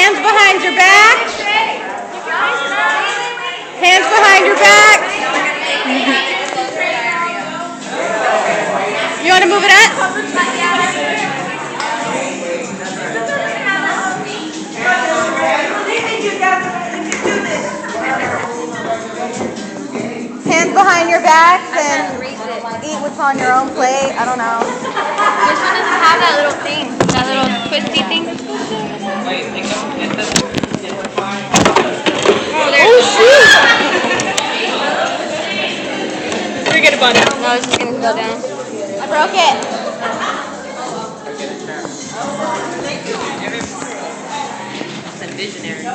Hands behind your back. Hands behind your back. You want to move it up? Hands behind your backs and eat what's on your own plate. I don't know. This one doesn't have that little thing, that little twisty thing. Oh shoot! Forget about it. No, it's just gonna go down. I broke it. That's a visionary.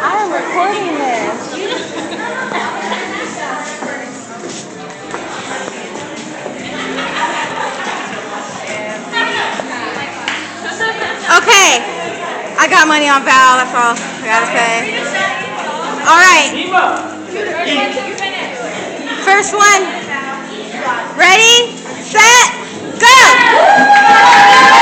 I am recording this. Okay, I got money on Val, that's all I gotta say. Alright, first one. Ready, set, go!